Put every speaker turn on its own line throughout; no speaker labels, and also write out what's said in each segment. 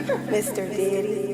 Mr. Diddy.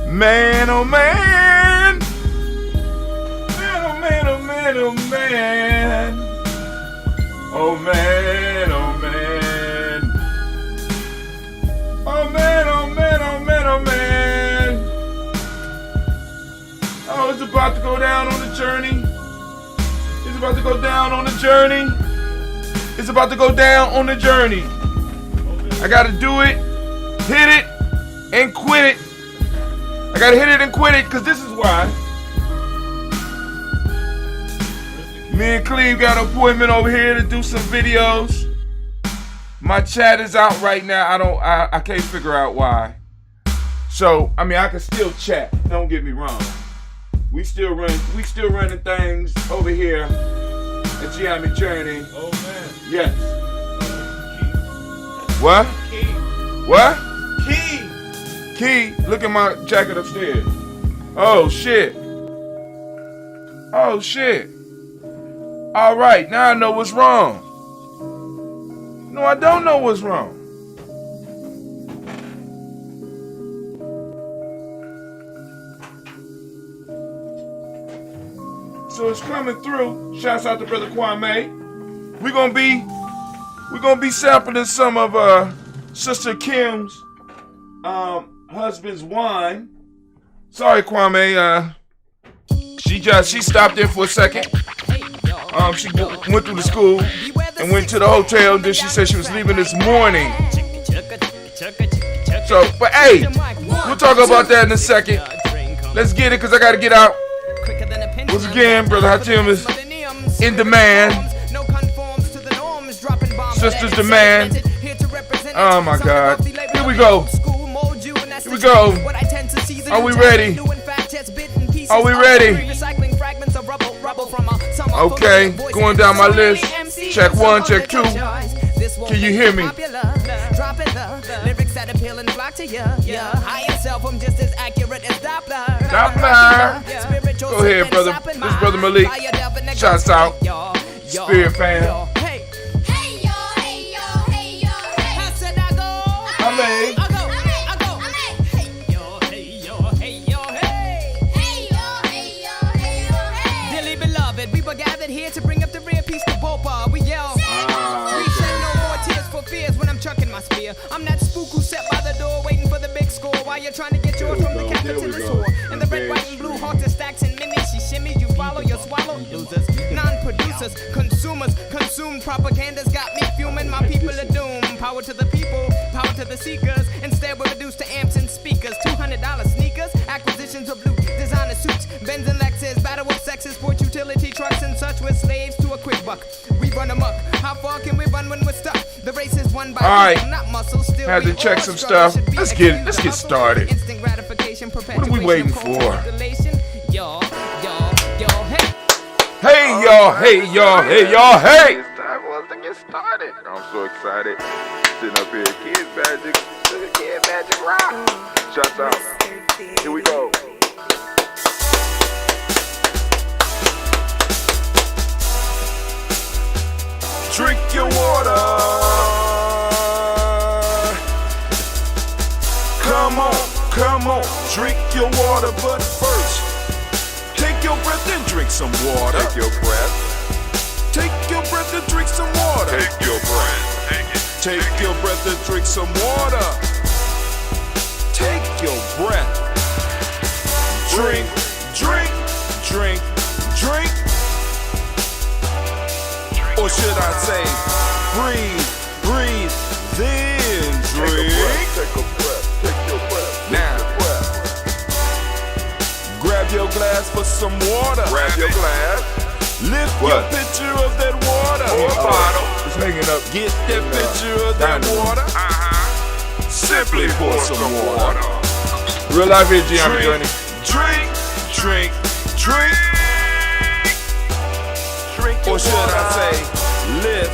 Man, oh man. Man, oh man, oh man, oh man. Oh man, oh man. Oh man, oh man, oh man, oh man. Oh, it's about to go down on the journey. It's about to go down on the journey. It's about to go down on the journey. I gotta do it, hit it, and quit it. I gotta hit it and quit it, because this is why. Me and Cleve got an appointment over here to do some videos. My chat is out right now. I can't figure out why. So, I mean, I can still chat. Don't get me wrong. We still running things over here at Gye-Nyame Journey.
Oh man.
Yes. What?
Key.
What?
Key.
Key, look at my jacket upstairs. Oh shit. Oh shit. All right, now I know what's wrong. No, I don't know what's wrong. So it's coming through. Shouts out to Brother Kwame. We're gonna be sampling some of Sister Kim's husband's wine. Sorry, Kwame. She stopped in for a second. She went through the school and went to the hotel. And then she said she was leaving this morning. So, but hey, we'll talk about that in a second. Let's get it, cause I gotta get out. Once again, Brother Hatim is in demand. Sisters demand. Oh my God. Here we go. Here we go. Are we ready? Are we ready? Okay, going down my list. Check 1, check 2. Can you hear me? Lyrics that appeal and flock to you. Higher self, I'm just as accurate as Doppler. Go ahead, brother. This is Brother Malik. Shouts out. Spirit fam. Hey yo, hey yo, hey yo, hey. How said I go? I go. Hey yo, hey yo, hey yo, hey. Hey yo, hey yo, hey yo, hey. Dearly beloved, we were gathered here to bring up the rear piece to Bopa. We yell. We shed no more tears for fears when I'm chucking my spear. I'm that spook who sat by the door waiting for the big score while you're trying to get yours from the capitalist whore. And the red, white, and blue halter stacks and minis. She shimmy, you follow, you swallow. Losers, non-producers, consumers, consumed propaganda's got me fuming. My people are doomed. Power to the people, power to the seekers. Instead, we're reduced to amps and speakers. $200 sneakers, acquisitions of loot, designer suits, Benz and Lexus, battle of sexes, sport utility trucks and such. We're slaves to a quick buck. We run amok. How far can we run when we're stuck? The race is won by muscle, not muscle. Still, had to check some stuff. Let's get started. Instant gratification, what are we waiting for? Yo, hey. Hey y'all, hey y'all, hey y'all, hey! It's time for us to get started. I'm so excited. Sitting up here, Kid Magic Rock. Shut up. Here we go. Drink your water. Come on, drink your water, but first, take your breath and drink some water. Take your breath. Take your breath and drink some water. Take your breath. Take your breath and drink some water. Take your breath. Drink. Or should I say, breathe, then drink. Take a breath. Now, grab your glass for some water. Grab your glass. Lift your picture of that water. Bottle. It's hanging up. Get that picture of that water. Simply pour some water. Real life here, Gye-Nyame journey. Drink. Or should I say, lift,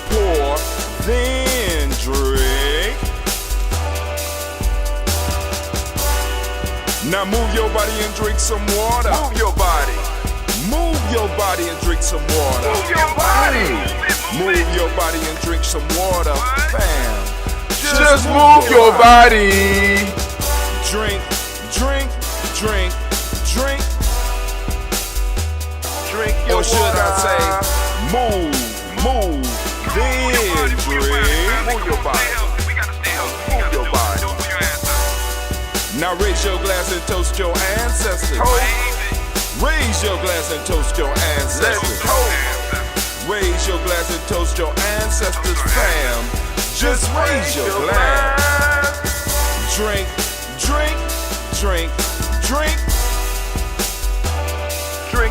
pour, then drink. Now move your body and drink some water. Move your body and drink some water. Move your body. Move your body and drink some water. Fam. Just move your body. Drink. Or should I say, move, then drink. Move your body. Now raise your glass and toast your ancestors. Raise your glass and toast your ancestors. Raise your glass and toast your ancestors, fam. Just raise your glass. Drink.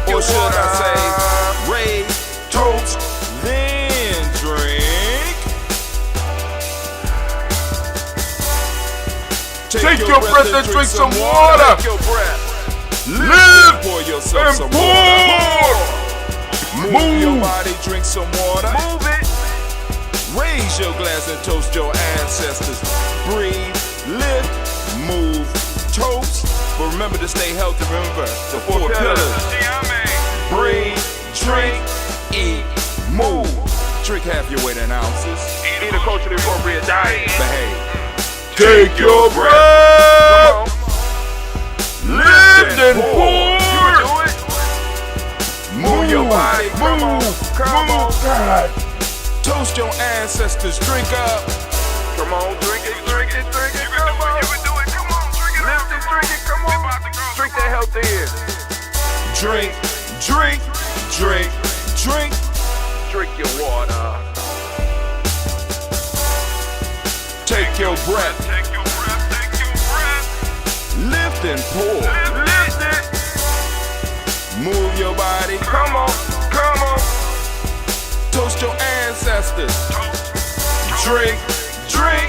Or should I say, raise, toast, then drink. Take your breath and drink some water. Take your breath. Live, pour yourself some water. Move your body, drink some water. Move it. Raise your glass and toast your ancestors. Breathe, lift, move, toast. But remember to stay healthy. Remember the 4 pillars. Breathe, drink, eat, move. Drink half your weight in ounces. Eat a culturally appropriate diet. Behave. Take your breath. Lift and pour. Move your body. Come on. God. Toast your ancestors. Drink up. Come on, drink it. Come on. Lift and drink it. Come on. Drink that healthy air. Drink. Drink your water. Take your breath. Lift and pour. Lift it. Move your body. Come on. Toast your ancestors. Drink, drink,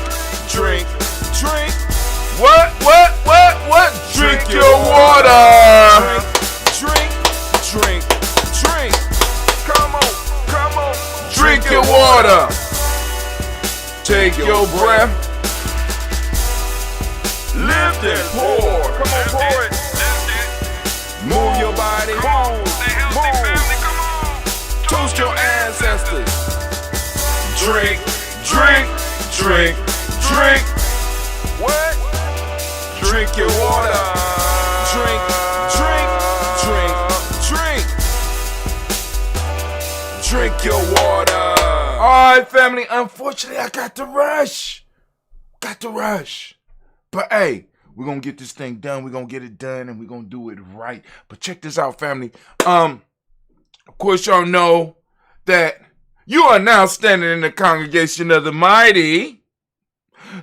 drink, drink. What? Drink your water. Drink, drink, drink. Come on. Drink your water. Take your breath. Lift and pour. Come on, pour it. Move your body. Move. Toast your ancestors. Drink, drink, drink, drink. What? Drink your water. Drink, drink, drink, drink. Drink your water. All right, family. Unfortunately, I got to rush. But hey, we're going to get this thing done. We're going to get it done, and we're going to do it right. But check this out, family. Of course, y'all know that you are now standing in the congregation of the mighty,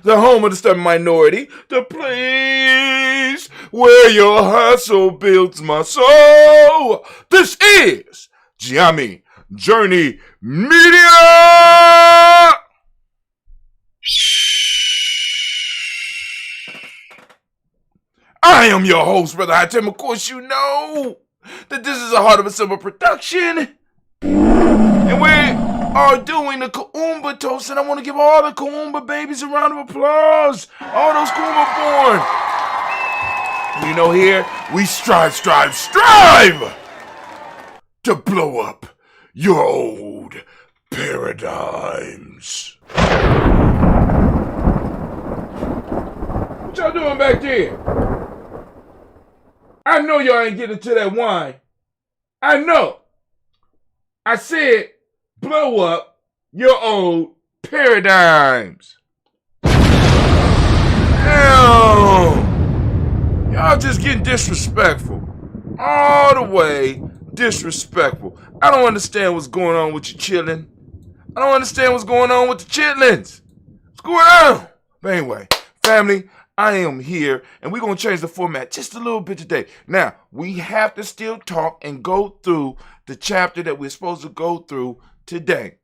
the home of the stubborn minority, the place where your hustle builds my soul. This is Gye-Nyame Journey Media. I am your host, Brother Hatem. Of course, you know that this is a Heart of a Silver production. And we are doing the Kuumba toast, and I want to give all the Kuumba babies a round of applause. All those Kuumba born. You know, here we strive to blow up your old paradigms. What y'all doing back there? I know y'all ain't getting to that wine. I know. I said, blow up your old paradigms. Damn. Y'all just getting disrespectful. All the way disrespectful. I don't understand what's going on with your chillin'. I don't understand what's going on with the chitlins. What's going on? But anyway, family, I am here, and we're going to change the format just a little bit today. Now, we have to still talk and go through the chapter that we're supposed to go through today.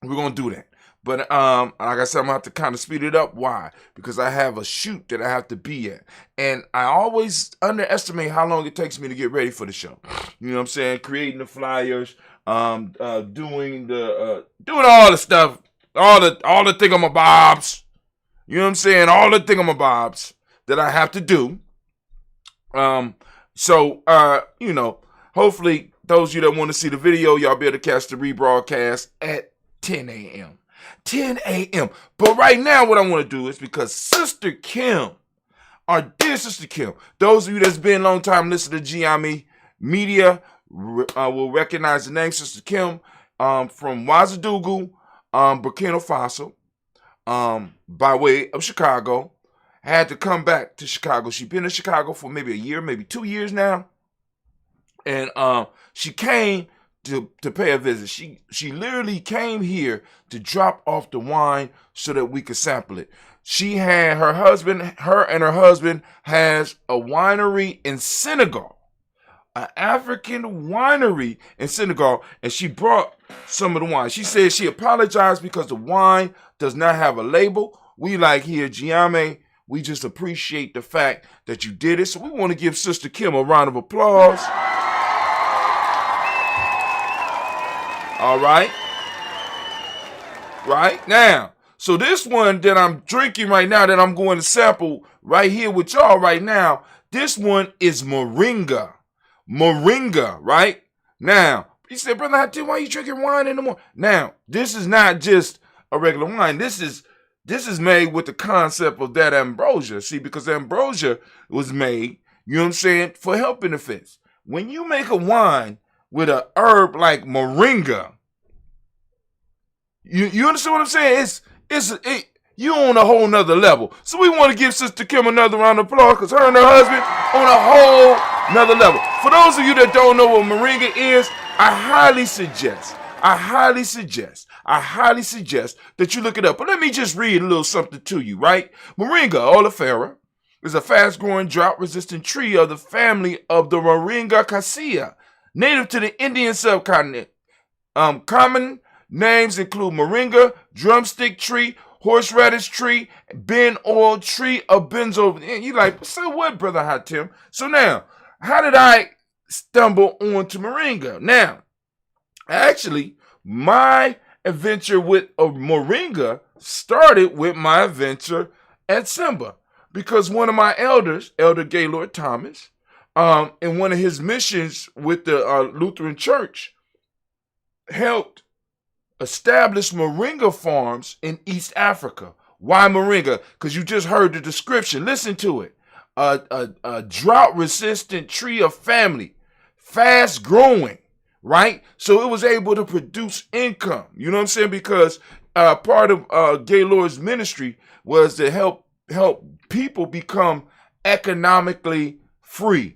We're going to do that. But like I said, I'm going to have to kind of speed it up. Why? Because I have a shoot that I have to be at. And I always underestimate how long it takes me to get ready for the show. You know what I'm saying? Creating the flyers, doing all the stuff, all the thingamabobs. You know what I'm saying? All the thingamabobs that I have to do. You know, hopefully those of you that want to see the video, y'all be able to catch the rebroadcast at 10 a.m. 10 a.m. But right now what I want to do is, because Sister Kim, our dear Sister Kim, those of you that's been a long time listening to Gye-Nyame Media will recognize the name Sister Kim from Ouagadougou, Burkina Faso. By way of Chicago, had to come back to Chicago. She's been in Chicago for maybe a year, maybe 2 years now. And she came to pay a visit. She literally came here to drop off the wine so that we could sample it. She had her and her husband has a winery in Senegal, an African winery in Senegal, and she brought some of the wine. She said she apologized because the wine does not have a label. We like here at Gye-Nyame, we just appreciate the fact that you did it. So we want to give Sister Kim a round of applause. All right. Right now. So this one that I'm drinking right now, that I'm going to sample right here with y'all right now, this one is Moringa. Moringa, right? Now, he said, Brother Hatem, why are you drinking wine in the morning? Now, this is not just a regular wine. This is made with the concept of that ambrosia. See, because ambrosia was made, you know what I'm saying, for health benefits. When you make a wine with a herb like moringa, you understand what I'm saying? You on a whole nother level. So we want to give Sister Kim another round of applause, because her and her husband on a whole nother level. For those of you that don't know what moringa is, I highly suggest that you look it up. But let me just read a little something to you, right? Moringa oleifera is a fast-growing, drought-resistant tree of the family of the Moringa cassia, native to the Indian subcontinent. Common Names include moringa, drumstick tree, horseradish tree, ben oil tree of benzo. And you like, so what, Brother Hot Tim? So now, how did I stumble onto moringa? Now, actually, my adventure with a moringa started with my adventure at Simba, because one of my elders, Elder Gaylord Thomas, in one of his missions with the Lutheran Church, helped establish moringa farms in East Africa. Why moringa? Because you just heard the description. Listen to it. A drought-resistant tree of family, fast-growing, right? So it was able to produce income. You know what I'm saying? Because part of Gaylord's ministry was to help people become economically free.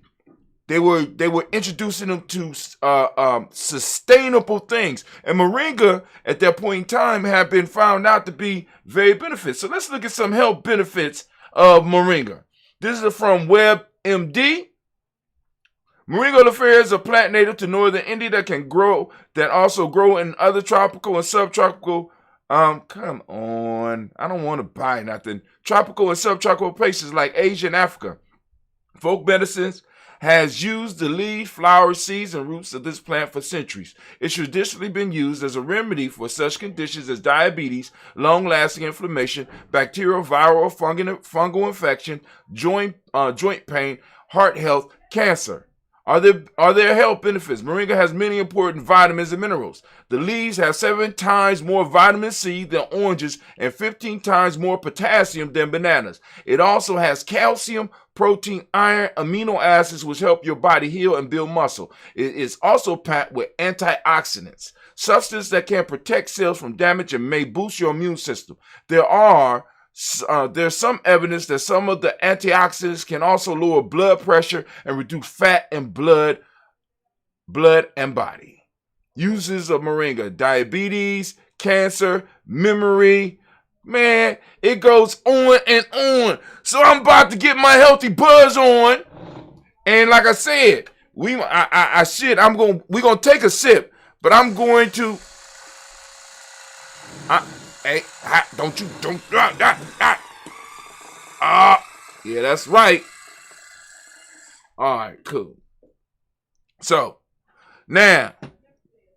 They were introducing them to sustainable things, and moringa at that point in time had been found out to be very beneficial. So let's look at some health benefits of moringa. This is from WebMD. Moringa oleifera is a plant native to northern India that also grow in other tropical and subtropical. Come on, I don't want to buy nothing. Tropical and subtropical places like Asia and Africa. Folk medicines has used the leaves, flowers, seeds, and roots of this plant for centuries. It's traditionally been used as a remedy for such conditions as diabetes, long-lasting inflammation, bacterial, viral, or fungal infection, joint pain, heart health, cancer. Are there health benefits? Moringa has many important vitamins and minerals. The leaves have 7 times more vitamin C than oranges and 15 times more potassium than bananas. It also has calcium, protein, iron, amino acids, which help your body heal and build muscle. It is also packed with antioxidants, substances that can protect cells from damage and may boost your immune system. There's some evidence that some of the antioxidants can also lower blood pressure and reduce fat in blood and body. Uses of moringa: diabetes, cancer, memory. Man, it goes on and on. So I'm about to get my healthy buzz on, and like I said, we're gonna take a sip, but I'm going to. Hey, yeah, that's right. All right, cool. So, now,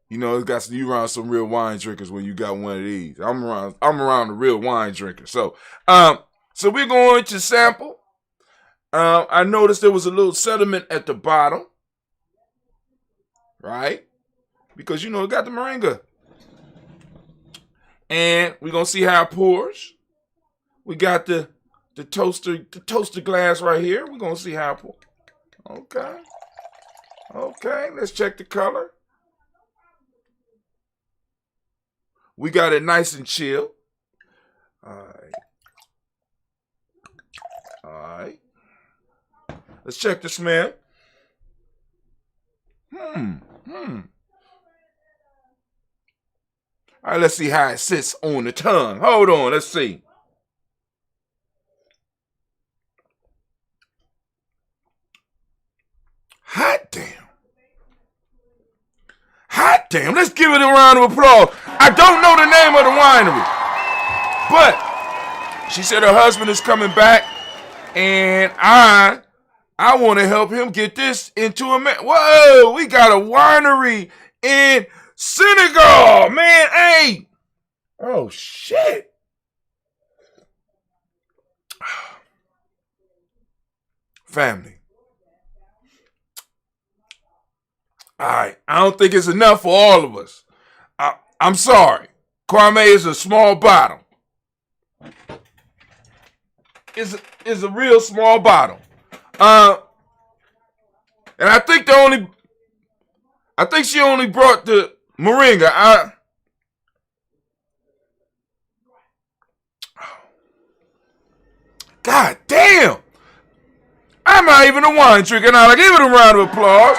you got you around some real wine drinkers when you got one of these. I'm around the real wine drinkers. So we're going to sample. I noticed there was a little sediment at the bottom, right? Because it got the moringa. And we're gonna see how it pours. We got the toaster glass right here. We're gonna see how it pours. Okay, let's check the color. We got it nice and chill. All right. Let's check the smell. All right, let's see how it sits on the tongue. Hold on, let's see. Hot damn. Let's give it a round of applause. I don't know the name of the winery, but she said her husband is coming back, and I want to help him get this into a man. Whoa, we got a winery in Senegal, man. Hey. Oh, shit. Family. All right. I don't think it's enough for all of us. I'm sorry. Kwame is a small bottle. It's a real small bottle. And I think she only brought the moringa. God damn. I'm not even a wine drinker now. Give it a round of applause.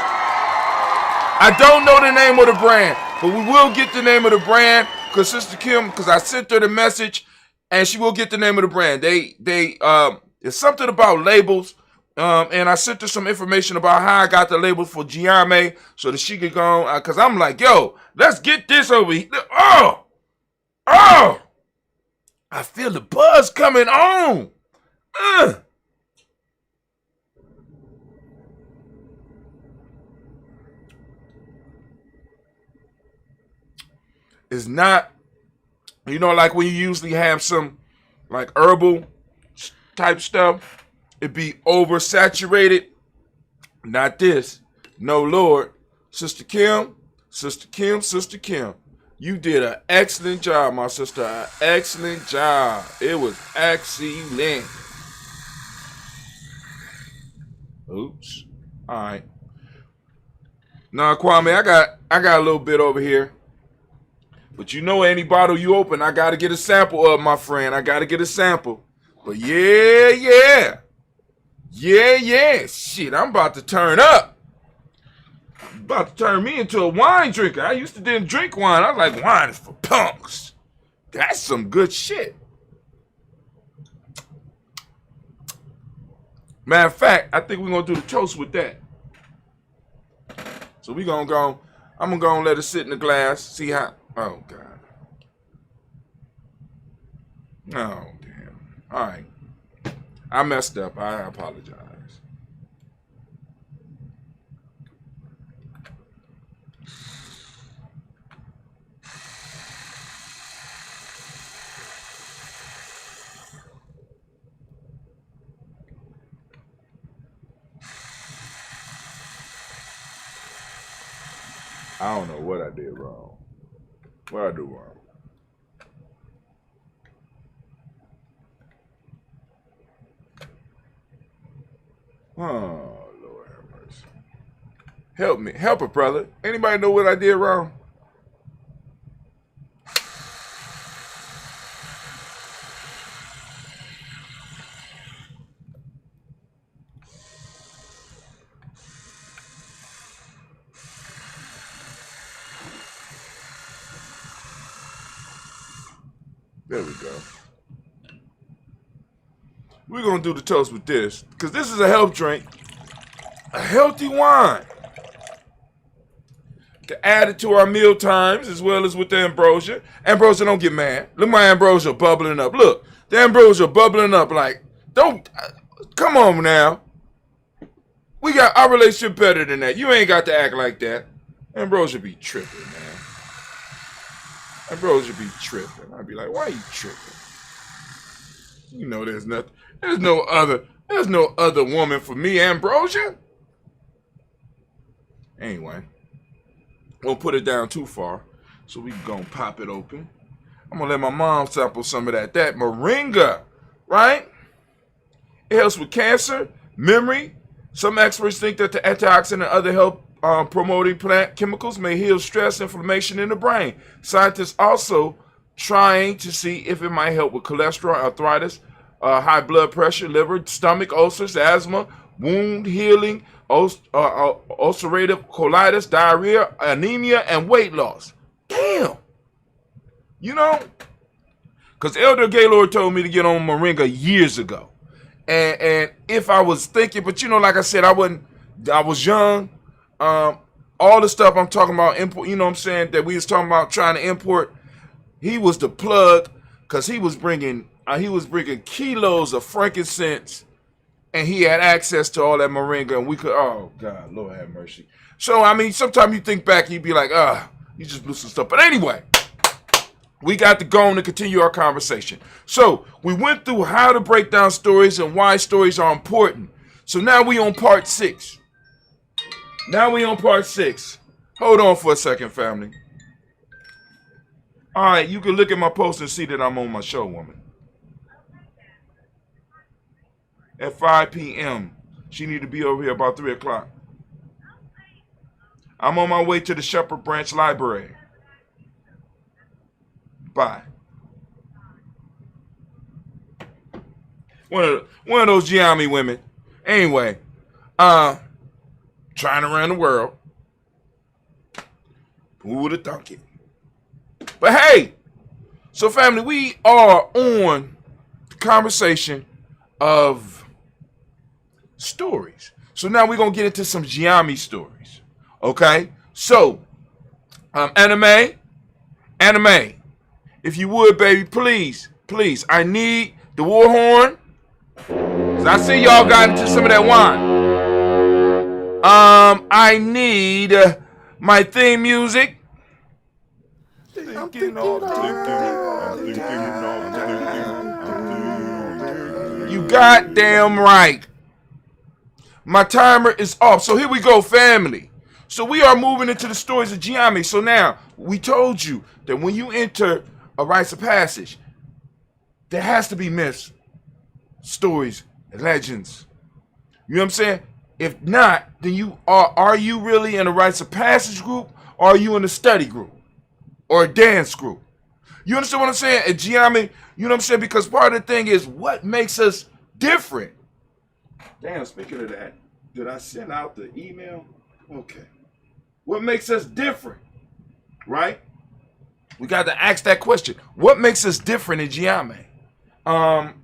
I don't know the name of the brand, but we will get the name of the brand because Sister Kim, because I sent her the message, and she will get the name of the brand. There's something about labels And I sent her some information about how I got the label for Gye-Nyame so that she could go, because I'm like, yo, let's get this over here. Oh, I feel the buzz coming on. It's not, like when you usually have some like herbal type stuff, it be oversaturated. Not this. No, Lord. Sister Kim, you did an excellent job, my sister. An excellent job. It was excellent. Oops. All right. Now, Kwame, I got a little bit over here. But any bottle you open, I got to get a sample of, my friend. I got to get a sample. But yeah. Shit, I'm about to turn up. About to turn me into a wine drinker. I used to didn't drink wine. I was like, wine is for punks. That's some good shit. Matter of fact, I think we're going to do the toast with that. So we're going to go, I'm going to go and let it sit in the glass. See how, oh, God. Oh, damn. All right. I messed up. I apologize. I don't know what I did wrong. What I do wrong? Oh, Lord have mercy. Help me. Help a brother. Anybody know what I did wrong? There we go. We're going to do the toast with this, because this is a health drink. A healthy wine. To add it to our meal times, as well as with the ambrosia. Ambrosia, don't get mad. Look, my ambrosia bubbling up. Look, the ambrosia bubbling up like, come on now. We got our relationship better than that. You ain't got to act like that. Ambrosia be tripping, man. Ambrosia be tripping. I'd be like, why are you tripping? There's nothing. There's no other woman for me, Ambrosia. Anyway, won't put it down too far, so we gonna pop it open. I'm gonna let my mom sample some of that moringa, right? It helps with cancer, memory. Some experts think that the antioxidant and other health promoting plant chemicals may heal stress, inflammation in the brain. Scientists also trying to see if it might help with cholesterol, arthritis, high blood pressure, liver, stomach ulcers, asthma, wound healing, ulcerative colitis, diarrhea, anemia, and weight loss. Damn. Because Elder Gaylord told me to get on moringa years ago. And if I was thinking, but like I said, I was young. All the stuff I'm talking about, import, that we was talking about trying to import, he was the plug, because he was bringing kilos of frankincense, and he had access to all that moringa, and we could, oh God, Lord have mercy. So, sometimes you think back, you'd be like, you just blew some stuff. But anyway, we got to go on and continue our conversation. So, we went through how to break down stories and why stories are important. So now we on part 6. Hold on for a second, family. All right, you can look at my post and see that I'm on my show, woman. At 5 p.m. She need to be over here about 3 o'clock. I'm on my way to the Shepherd Branch Library. Bye. One of those Gye-Nyame women. Anyway, trying around the world. Who would have thunk it? But hey, so family, we are on the conversation of stories. So now we're going to get into some Gye-Nyame stories. Okay? So, anime, if you would, baby, please, I need the war horn. Cause I see y'all got into some of that wine. I need my theme music. You goddamn right. My timer is off. So here we go, family. So we are moving into the stories of Gye-Nyame. So now, we told you that when you enter a rites of passage, there has to be myths, stories, legends. You know what I'm saying? If not, then you are you really in a rites of passage group, or are you in a study group or a dance group? You understand what I'm saying? At Gye-Nyame, you know what I'm saying? Because part of the thing is what makes us different. Damn, speaking of that, did I send out the email? Okay. What makes us different? Right? We got to ask that question. What makes us different in Gye-Nyame?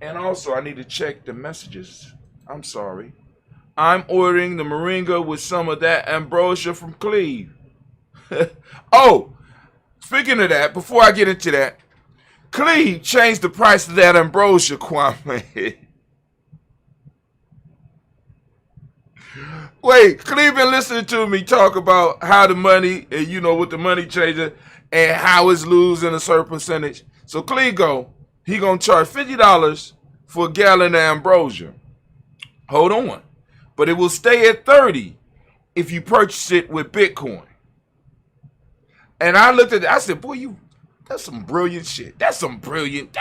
And also I need to check the messages. I'm sorry. I'm ordering the moringa with some of that ambrosia from Cleve. Oh, speaking of that, before I get into that, Cleve changed the price of that ambrosia, Kwame. Wait, Cleve been listening to me talk about how the money, you know, with the money changing and how it's losing a certain percentage. So Cleve he gonna charge $50 for a gallon of ambrosia. Hold on. But it will stay at $30 if you purchase it with Bitcoin. And I looked at it, I said, boy, that's some brilliant shit. That's some brilliant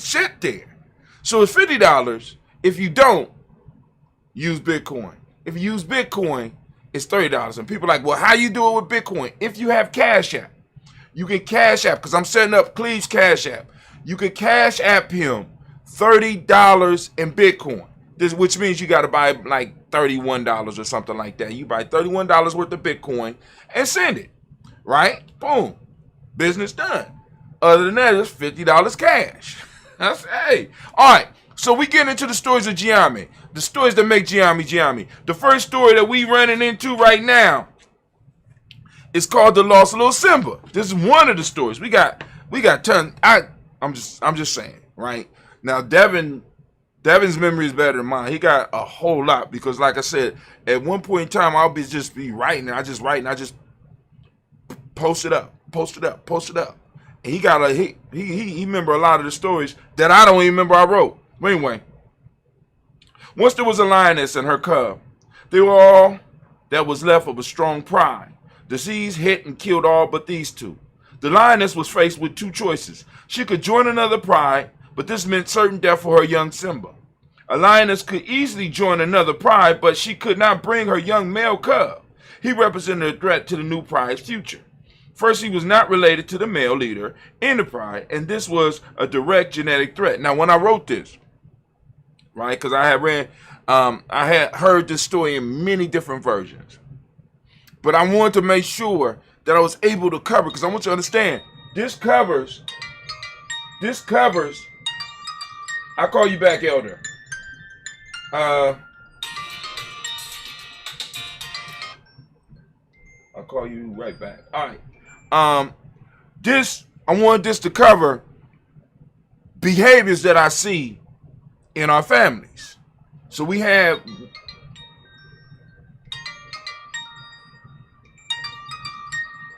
shit there. So it's $50 if you don't use Bitcoin. If you use Bitcoin, it's $30. And people are like, well, how you do it with Bitcoin? If you have Cash App, you can Cash App, because I'm setting up Cleve's Cash App. You can Cash App him $30 in Bitcoin. Which means you got to buy like $31 or something like that. You buy $31 worth of Bitcoin and send it. Right? Boom. Business done. Other than that, it's $50 cash. That's, hey. All right. So we get into the stories of Gye-Nyame. The stories that make Gye-Nyame Gye-Nyame. The first story that we running into right now is called The Lost Little Simba. This is one of the stories. We got tons. I'm just saying, right? Now Devin's memory is better than mine. He got a whole lot because, like I said, at one point in time, I'll just be writing. I just post it up. And he got he remember a lot of the stories that I don't even remember I wrote. But anyway, once there was a lioness and her cub. They were all that was left of a strong pride. Disease hit and killed all but these two. The lioness was faced with two choices. She could join another pride, but this meant certain death for her young Simba. A lioness could easily join another pride, but she could not bring her young male cub. He represented a threat to the new pride's future. First, he was not related to the male leader in the pride, and this was a direct genetic threat. Now, when I wrote this, right, because I had heard this story in many different versions, but I wanted to make sure that I was able to cover, because I want you to understand, this covers, I'll call you back, Elder. I'll call you right back. All right. I wanted this to cover behaviors that I see in our families. So we have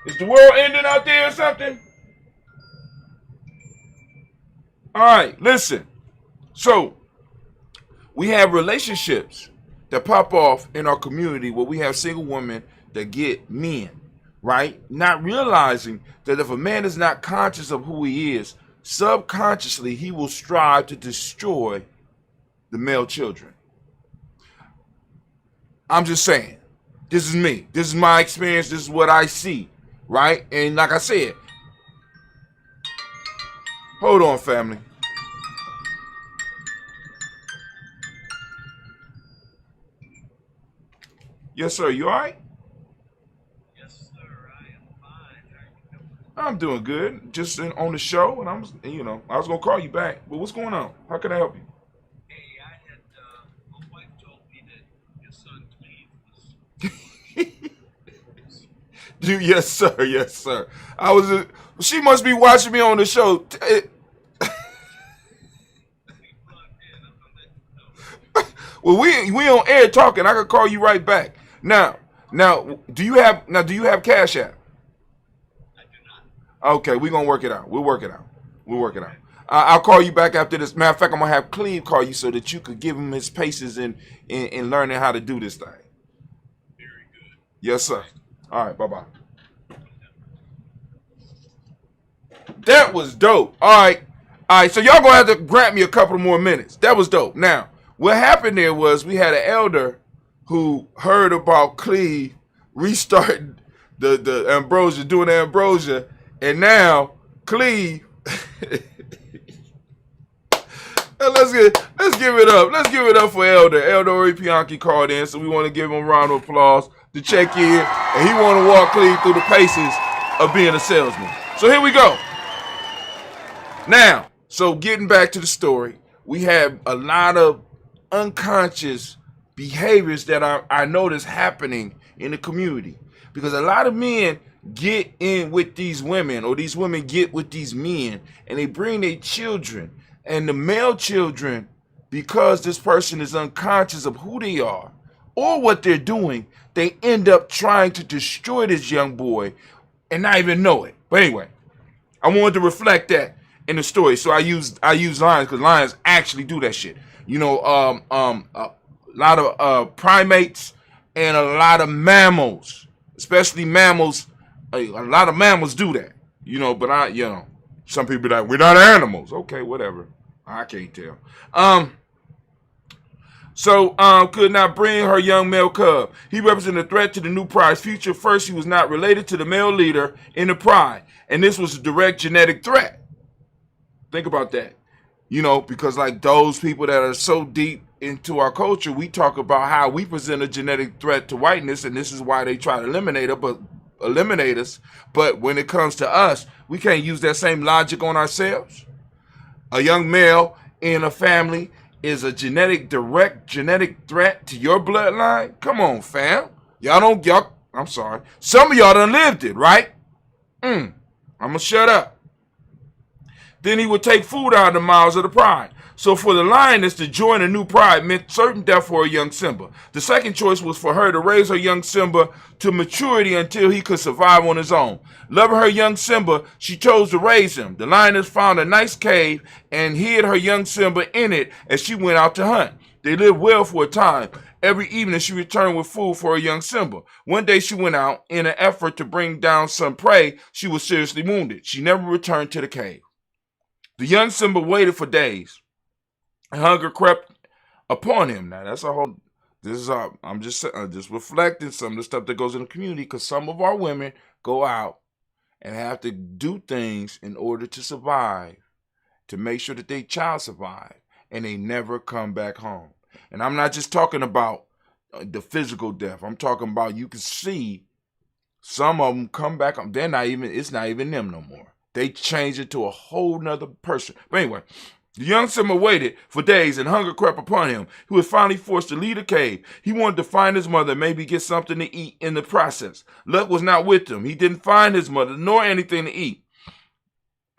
is the world ending out there or something? All right, listen. So we have relationships that pop off in our community where we have single women that get men, right? Not realizing that if a man is not conscious of who he is, subconsciously he will strive to destroy the male children. I'm just saying, this is me. This is my experience. This is what I see, right? And like I said, hold on, family. Yes, sir. You all right?
Yes, sir. I am fine. How are you doing?
I'm doing good. Just on the show, and I was gonna call you back. But what's going on? How can I help you?
Hey, my wife told
Yes, sir. Yes, sir. I was. She must be watching me on the show. Well, we on air talking. I can call you right back. Now, do you have Cash App?
I do not.
Okay, we're gonna work it out. We'll work it out. We'll work it out. I'll call you back after this. Matter of fact, I'm gonna have Cleve call you so that you could give him his paces in learning how to do this thing.
Very good.
Yes, sir. All right, bye bye. That was dope. All right. So y'all gonna have to grant me a couple more minutes. That was dope. Now, what happened there was we had an elder who heard about Cleve restarting the ambrosia, doing the ambrosia, and now Cleve. Let's give it up. Let's give it up for Elder. Elder Ori Pianki called in, so we want to give him a round of applause to check in, and he want to walk Cleve through the paces of being a salesman. So here we go. Now, so getting back to the story, we have a lot of unconscious behaviors that I notice happening in the community, because a lot of men get in with these women, or these women get with these men, and they bring their children, and the male children, because this person is unconscious of who they are or what they're doing, they end up trying to destroy this young boy and not even know it. But anyway, I wanted to reflect that in the story, so I use lions, because lions actually do that shit. You know, a lot of primates and a lot of mammals, especially mammals. A lot of mammals do that. You know, but some people that we're not animals. Okay, whatever. I can't tell. Could not bring her young male cub. He represented a threat to the new pride's future. First, he was not related to the male leader in the pride, and this was a direct genetic threat. Think about that. You know, because like those people that are so deep into our culture, we talk about how we present a genetic threat to whiteness, and this is why they try to eliminate us. But when it comes to us, we can't use that same logic on ourselves. A young male in a family is a direct genetic threat to your bloodline. Come on, fam. I'm sorry. Some of y'all done lived it, right? I'm gonna shut up. Then he would take food out of the mouths of the pride. So for the lioness to join a new pride meant certain death for a young Simba. The second choice was for her to raise her young Simba to maturity until he could survive on his own. Loving her young Simba, she chose to raise him. The lioness found a nice cave and hid her young Simba in it as she went out to hunt. They lived well for a time. Every evening she returned with food for her young Simba. One day she went out. In an effort to bring down some prey, she was seriously wounded. She never returned to the cave. The young Simba waited for days. Hunger crept upon him. Now that's a whole. I'm just reflecting some of the stuff that goes in the community, because some of our women go out and have to do things in order to survive, to make sure that their child survive, and they never come back home. And I'm not just talking about the physical death. I'm talking about, you can see some of them come back. It's not even them no more. They change it to a whole nother person. But anyway, the young Simba waited for days, and hunger crept upon him. He was finally forced to leave the cave. He wanted to find his mother, maybe get something to eat in the process. Luck was not with him. He didn't find his mother, nor anything to eat.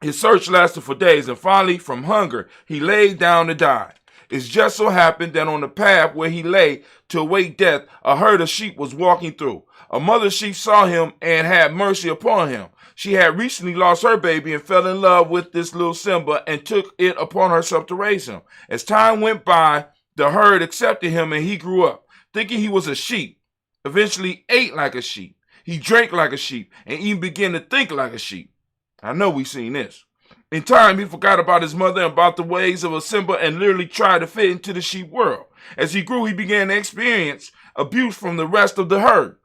His search lasted for days, and finally, from hunger, he laid down to die. It just so happened that on the path where he lay to await death, a herd of sheep was walking through. A mother sheep saw him and had mercy upon him. She had recently lost her baby and fell in love with this little Simba and took it upon herself to raise him. As time went by, the herd accepted him and he grew up, thinking he was a sheep. Eventually ate like a sheep. He drank like a sheep and even began to think like a sheep. I know we've seen this. In time, he forgot about his mother and about the ways of a Simba and literally tried to fit into the sheep world. As he grew, he began to experience abuse from the rest of the herd.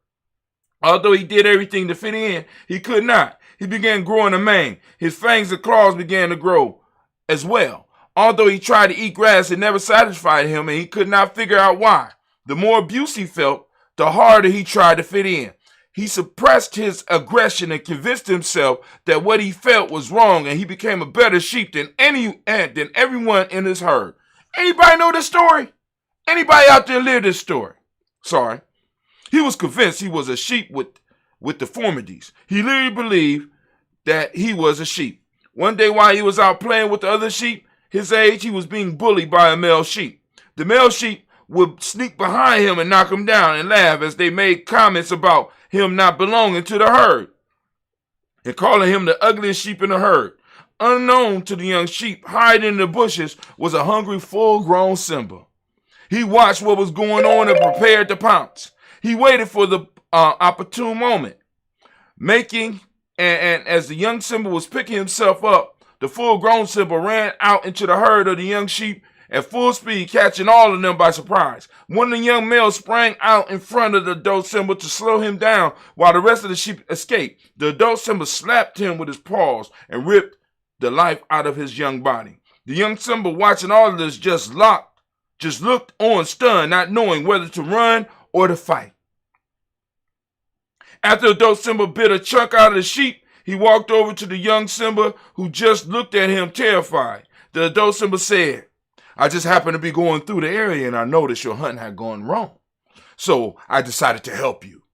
Although he did everything to fit in, he could not. He began growing a mane. His fangs and claws began to grow as well. Although he tried to eat grass, it never satisfied him, and he could not figure out why. The more abuse he felt, the harder he tried to fit in. He suppressed his aggression and convinced himself that what he felt was wrong, and he became a better sheep than everyone in his herd. Anybody know this story? Anybody out there live this story? Sorry. He was convinced he was a sheep with deformities. He literally believed that he was a sheep. One day while he was out playing with the other sheep his age, he was being bullied by a male sheep. The male sheep would sneak behind him and knock him down and laugh as they made comments about him not belonging to the herd and calling him the ugliest sheep in the herd. Unknown to the young sheep, hiding in the bushes was a hungry, full-grown Simba. He watched what was going on and prepared to pounce. He waited for the opportune moment, and as the young Simba was picking himself up, the full-grown Simba ran out into the herd of the young sheep at full speed, catching all of them by surprise. One of the young males sprang out in front of the adult Simba to slow him down while the rest of the sheep escaped. The adult Simba slapped him with his paws and ripped the life out of his young body. The young Simba, watching all of this, just looked on stunned, not knowing whether to run or to fight. After adult Simba bit a chunk out of the sheep, he walked over to the young Simba, who just looked at him terrified. The adult Simba said, "I just happened to be going through the area and I noticed your hunting had gone wrong. So I decided to help you.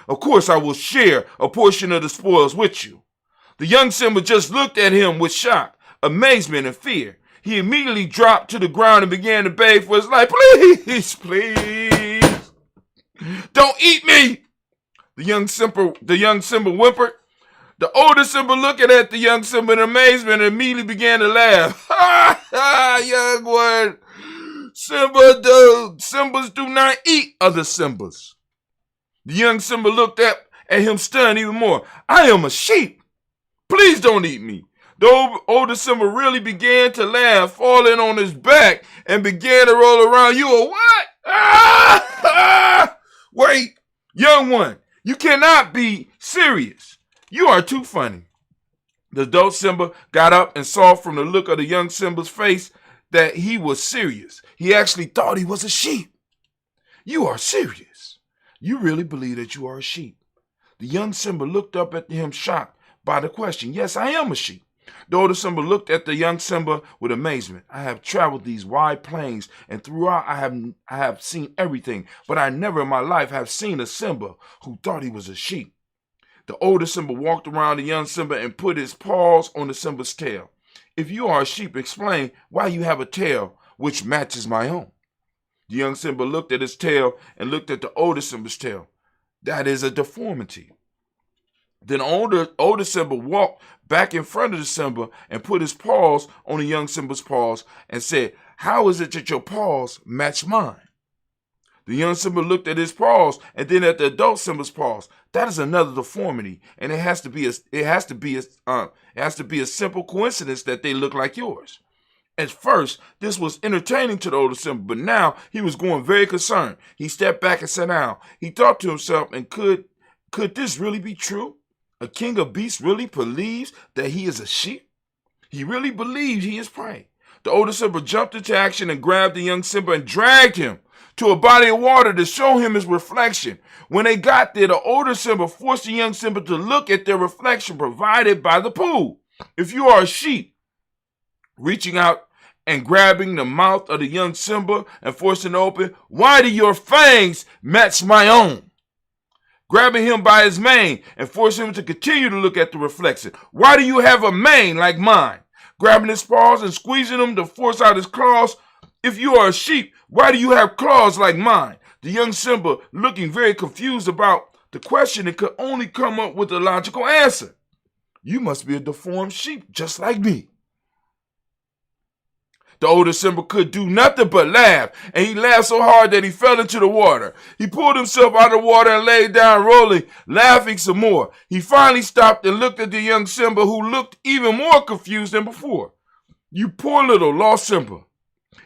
Of course, I will share a portion of the spoils with you." The young Simba just looked at him with shock, amazement, and fear. He immediately dropped to the ground and began to beg for his life. "Please, please, don't eat me." The young Simba whimpered. The older Simba looking at the young Simba in amazement and immediately began to laugh. "Ha ha, young one. Simbas do not eat other Simbas." The young Simba looked at him stunned even more. "I am a sheep. Please don't eat me." The older Simba really began to laugh, falling on his back and began to roll around. "You a what? Ah! Wait, young one, you cannot be serious. You are too funny." The adult Simba got up and saw from the look of the young Simba's face that he was serious. He actually thought he was a sheep. "You are serious? You really believe that you are a sheep?" The young Simba looked up at him, shocked by the question. "Yes, I am a sheep." The older Simba looked at the young Simba with amazement. "I have traveled these wide plains, and throughout I have seen everything, but I never in my life have seen a Simba who thought he was a sheep." The older Simba walked around the young Simba and put his paws on the Simba's tail. "If you are a sheep, explain why you have a tail which matches my own." The young Simba looked at his tail and looked at the older Simba's tail. "That is a deformity." Then older Simba walked back in front of the Simba and put his paws on the young Simba's paws and said, "How is it that your paws match mine?" The young Simba looked at his paws and then at the adult Simba's paws. "That is another deformity, and it has to be a simple coincidence that they look like yours." At first, this was entertaining to the older Simba, but now he was growing very concerned. He stepped back and sat down. He thought to himself, and could this really be true? A king of beasts really believes that he is a sheep? He really believes he is prey. The older Simba jumped into action and grabbed the young Simba and dragged him to a body of water to show him his reflection. When they got there, the older Simba forced the young Simba to look at their reflection provided by the pool. If you are a sheep, reaching out and grabbing the mouth of the young Simba and forcing it open, "Why do your fangs match my own?" Grabbing him by his mane and forcing him to continue to look at the reflection. "Why do you have a mane like mine?" Grabbing his paws and squeezing him to force out his claws. "If you are a sheep, why do you have claws like mine?" The young Simba, looking very confused about the question, and could only come up with a logical answer. "You must be a deformed sheep, just like me." The older Simba could do nothing but laugh, and he laughed so hard that he fell into the water. He pulled himself out of the water and lay down rolling, laughing some more. He finally stopped and looked at the young Simba, who looked even more confused than before. "You poor little lost Simba.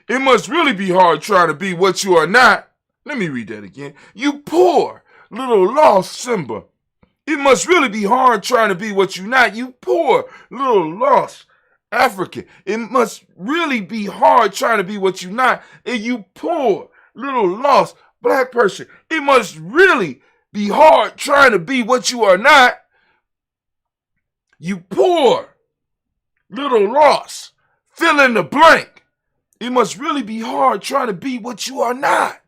It must really be hard trying to be what you are not." Let me read that again. "You poor little lost Simba. It must really be hard trying to be what you're not. You poor little lost African. It must really be hard trying to be what you're not. And you poor little lost black person. It must really be hard trying to be what you are not. You poor little lost. Fill in the blank. It must really be hard trying to be what you are not."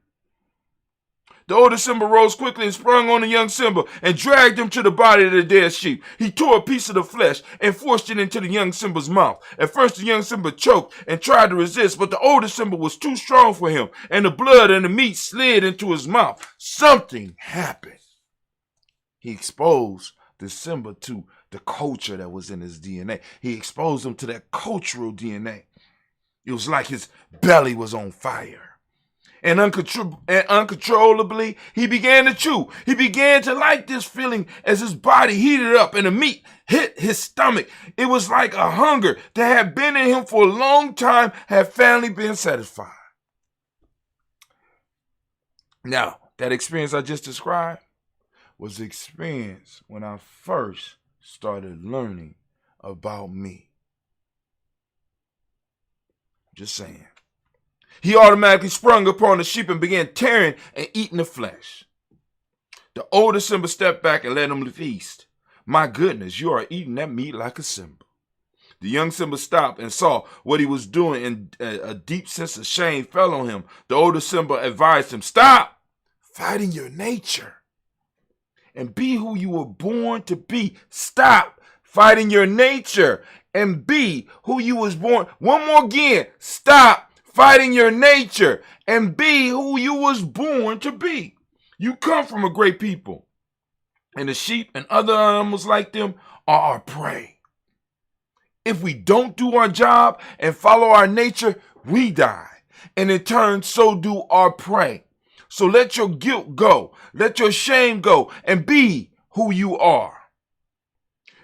The older Simba rose quickly and sprung on the young Simba and dragged him to the body of the dead sheep. He tore a piece of the flesh and forced it into the young Simba's mouth. At first, the young Simba choked and tried to resist, but the older Simba was too strong for him, and the blood and the meat slid into his mouth. Something happened. He exposed the Simba to the culture that was in his DNA. He exposed him to that cultural DNA. It was like his belly was on fire. And uncontrollably, he began to chew. He began to like this feeling as his body heated up and the meat hit his stomach. It was like a hunger that had been in him for a long time had finally been satisfied. Now, that experience I just described was the experience when I first started learning about me. Just saying. He automatically sprung upon the sheep and began tearing and eating the flesh. The older Simba stepped back and let him feast. My goodness, you are eating that meat like a Simba. The young Simba stopped and saw what he was doing, and a deep sense of shame fell on him. The older Simba advised him, stop fighting your nature and be who you were born to be. Stop fighting your nature and be who you was born. One more again. Stop fighting your nature and be who you was born to be. You come from a great people, and the sheep and other animals like them are our prey. If we don't do our job and follow our nature, we die. And in turn, so do our prey. So let your guilt go. Let your shame go and be who you are.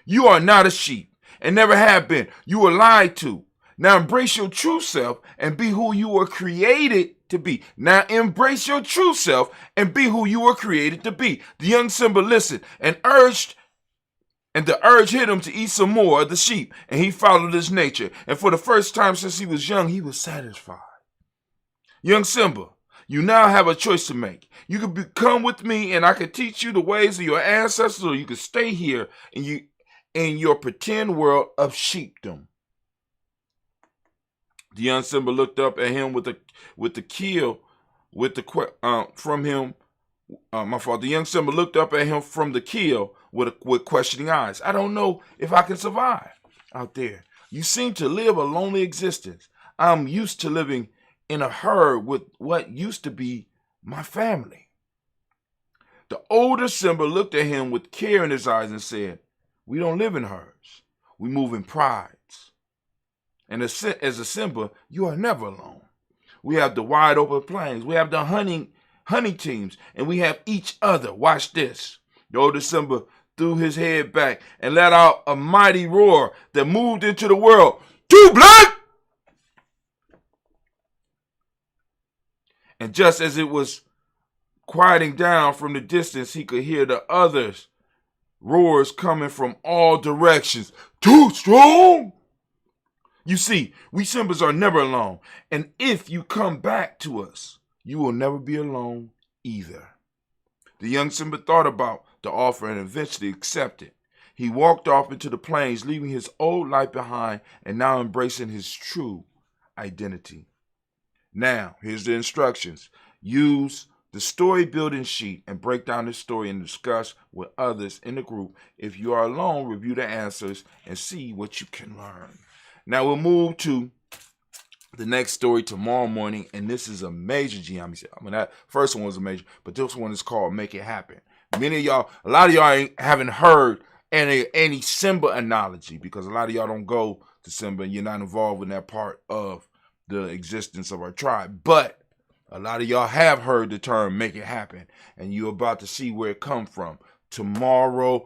You are not a sheep and never have been. You were lied to. Now embrace your true self and be who you were created to be. Now embrace your true self and be who you were created to be. The young Simba listened and the urge hit him to eat some more of the sheep, and he followed his nature. And for the first time since he was young, he was satisfied. Young Simba, you now have a choice to make. You could come with me and I could teach you the ways of your ancestors, or you could stay here in your pretend world of sheepdom. The young Simba looked up at him The young Simba looked up at him from the kill with questioning eyes. I don't know if I can survive out there. You seem to live a lonely existence. I'm used to living in a herd with what used to be my family. The older Simba looked at him with care in his eyes and said, we don't live in herds. We move in prides. And as a Simba, you are never alone. We have the wide open plains. We have the hunting teams, and we have each other. Watch this. The older Simba threw his head back and let out a mighty roar that moved into the world. Too black! And just as it was quieting down from the distance, he could hear the others' roars coming from all directions. Too strong! You see, we Simbas are never alone. And if you come back to us, you will never be alone either. The young Simba thought about the offer and eventually accepted. He walked off into the plains, leaving his old life behind and now embracing his true identity. Now, here's the instructions. Use the story building sheet and break down the story and discuss with others in the group. If you are alone, review the answers and see what you can learn. Now we'll move to the next story tomorrow morning, and this is a major Gye-Nyame. I mean, that first one was a major, but this one is called Make It Happen. A lot of y'all haven't heard any Simba analogy because a lot of y'all don't go to Simba and you're not involved in that part of the existence of our tribe. But a lot of y'all have heard the term Make It Happen, and you're about to see where it come from. Tomorrow.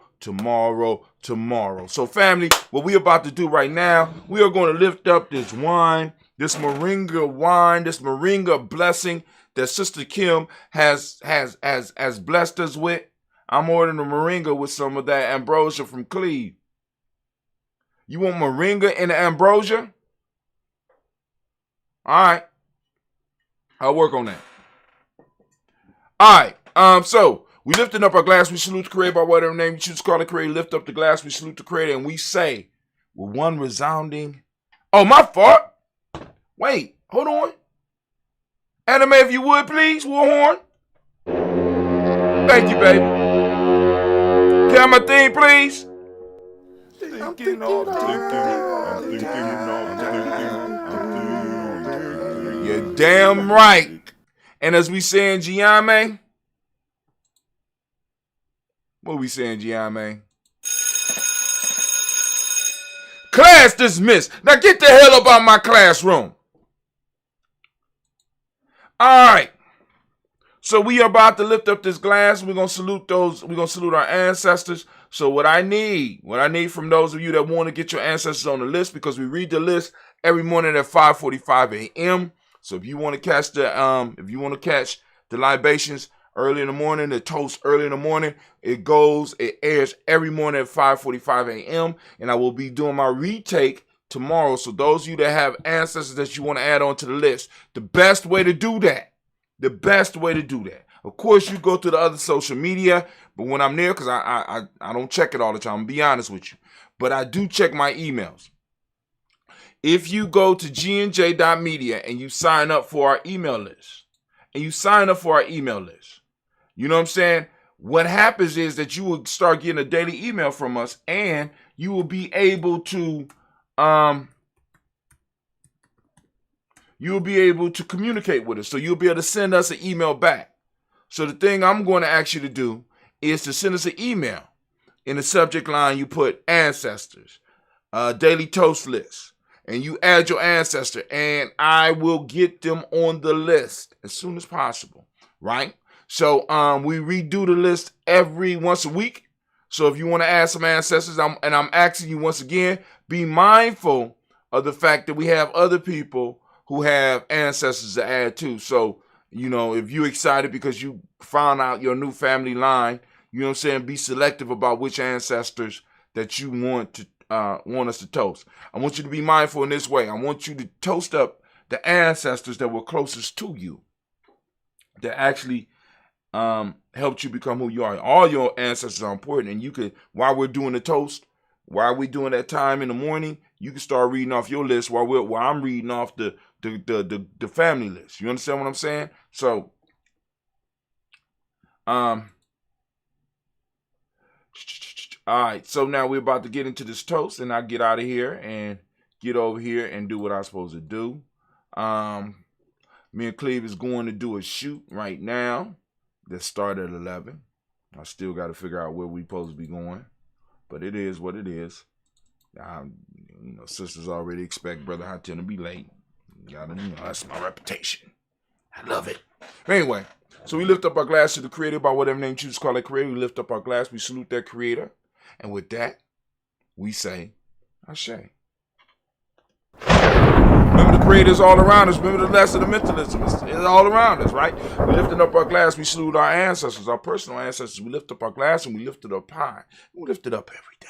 So family, what we about to do right now, we are going to lift up this wine, this moringa wine, this moringa blessing that Sister Kim has blessed us with. I'm ordering a moringa with some of that ambrosia from Cleve. You want moringa and the ambrosia? All right. I'll work on that. All right. So we lifting up our glass. We salute the Creator by whatever name you choose to call the Creator. Lift up the glass. We salute the Creator, and we say with one resounding. Oh, my fault. Wait, hold on. Anime, if you would, please. Warhorn. Thank you, baby. Can I have my theme, please? You're damn right. And as we say in Gye-Nyame, what we saying, Gye-Nyame? Class dismissed. Now get the hell up out of my classroom. All right. So we are about to lift up this glass. We're gonna salute those. We're gonna salute our ancestors. So what I need from those of you that want to get your ancestors on the list, because we read the list every morning at 5:45 a.m. So if you want to catch the libations early in the morning, the toast early in the morning, it airs every morning at 5:45 a.m. And I will be doing my retake tomorrow. So those of you that have ancestors that you want to add on to the list, the best way to do that, of course, you go to the other social media, but when I'm there, because I don't check it all the time, I'm gonna be honest with you, but I do check my emails. If you go to gnj.media and you sign up for our email list, you know what I'm saying? What happens is that you will start getting a daily email from us, and you will be able to communicate with us. So you'll be able to send us an email back. So the thing I'm going to ask you to do is to send us an email. In the subject line, you put ancestors, daily toast list, and you add your ancestor, and I will get them on the list as soon as possible, right? So we redo the list once a week. So if you want to add some ancestors, I'm asking you once again, be mindful of the fact that we have other people who have ancestors to add to. So, you know, if you're excited because you found out your new family line, you know what I'm saying, be selective about which ancestors that you want us to toast. I want you to be mindful in this way. I want you to toast up the ancestors that were closest to you, that actually helped you become who you are. All your ancestors are important, and you could, while we're doing the toast, while we're doing that time in the morning, you can start reading off your list while I'm reading off the family list. You understand what I'm saying? So, all right. So now we're about to get into this toast, and I get out of here and get over here and do what I'm supposed to do. Me and Cleve is going to do a shoot right now that started at 11. I still got to figure out where we supposed to be going, but it is what it is. You know, sisters already expect Brother Hatem to be late. That's my reputation. I love it. Anyway, so we lift up our glass to the Creator by whatever name you choose to call that Creator. We lift up our glass. We salute that Creator. And with that, we say, Ashe. Remember, the Creator is all around us. Remember, the lesson of mentalism is all around us, right? We lifting up our glass. We salute our ancestors, our personal ancestors. We lift up our glass and we lift it up high. We lift it up every day.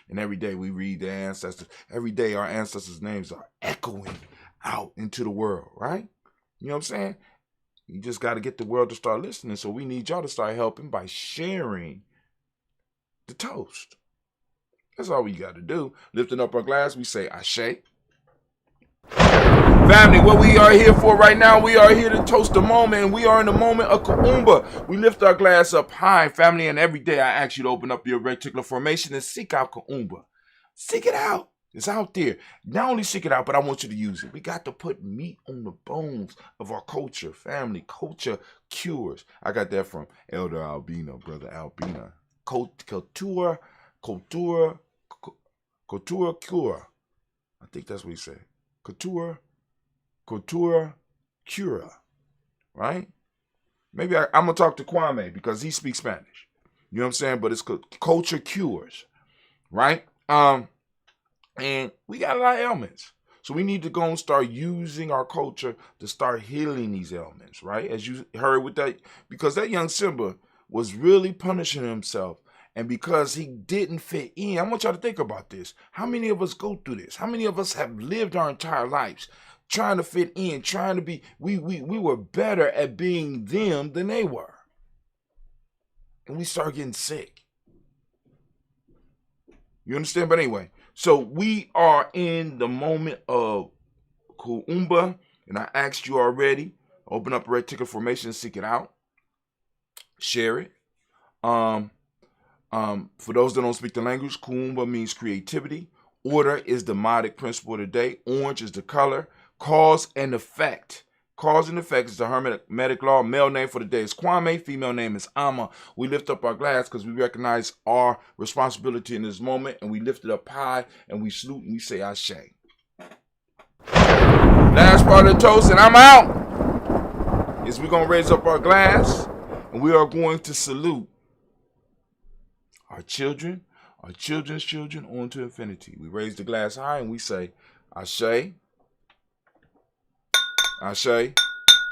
And every day we read the ancestors. Every day our ancestors' names are echoing out into the world, right? You know what I'm saying? You just got to get the world to start listening. So we need y'all to start helping by sharing the toast. That's all we got to do. Lifting up our glass, we say Ashe. Family, what we are here for right now, we are here to toast the moment, and we are in the moment of Kuumba. We lift our glass up high, family, and every day I ask you to open up your reticular formation and seek out Kuumba. Seek it out. It's out there. Not only seek it out, but I want you to use it. We got to put meat on the bones of our culture, family. Culture cures. I got that from Elder Albino, Brother Albina. Cultura cure. I think that's what he said. Cultura cura. Right? Maybe I'm going to talk to Kwame because he speaks Spanish. You know what I'm saying? But it's culture cures. Right? And we got a lot of ailments. So we need to go and start using our culture to start healing these ailments, right? As you heard with that, because that young Simba was really punishing himself. And because he didn't fit in, I want y'all to think about this. How many of us go through this? How many of us have lived our entire lives trying to fit in, trying to be, we were better at being them than they were. And we start getting sick. You understand? But anyway, so we are in the moment of Kuumba, and I asked you already, open up a reticular formation and seek it out. Share it. For those that don't speak the language, Kuumba means creativity. Order is the modic principle of the day. Orange is the color. Cause and effect. Cause and effect is the Hermetic law. Male name for the day is Kwame. Female name is Amma. We lift up our glass because we recognize our responsibility in this moment, and we lift it up high, and we salute, and we say Ashe. Last part of the toast, and I'm out, is we're going to raise up our glass, and we are going to salute our children, our children's children, on to infinity. We raise the glass high, and we say Ashe. Ashe,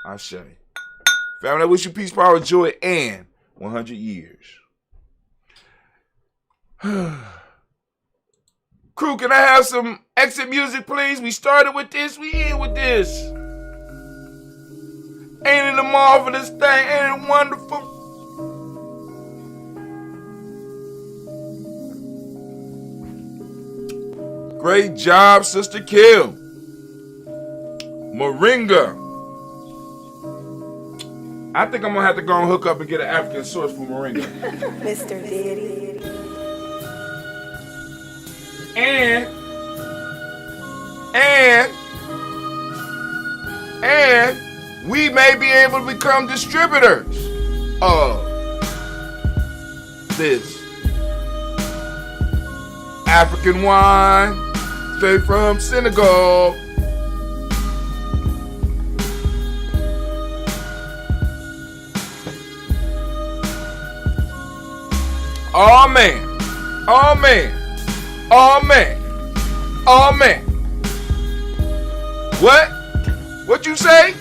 Ashe. Family, I wish you peace, power, joy, and 100 years. Crew, can I have some exit music, please? We started with this, we end with this. Ain't it a marvelous thing? Ain't it wonderful? Great job, Sister Kim. Moringa. I think I'm going to have to go and hook up and get an African source for Moringa.
Mr. Diddy.
And we may be able to become distributors of this African wine straight from Senegal. Amen. Amen. Amen. Amen. What? What you say?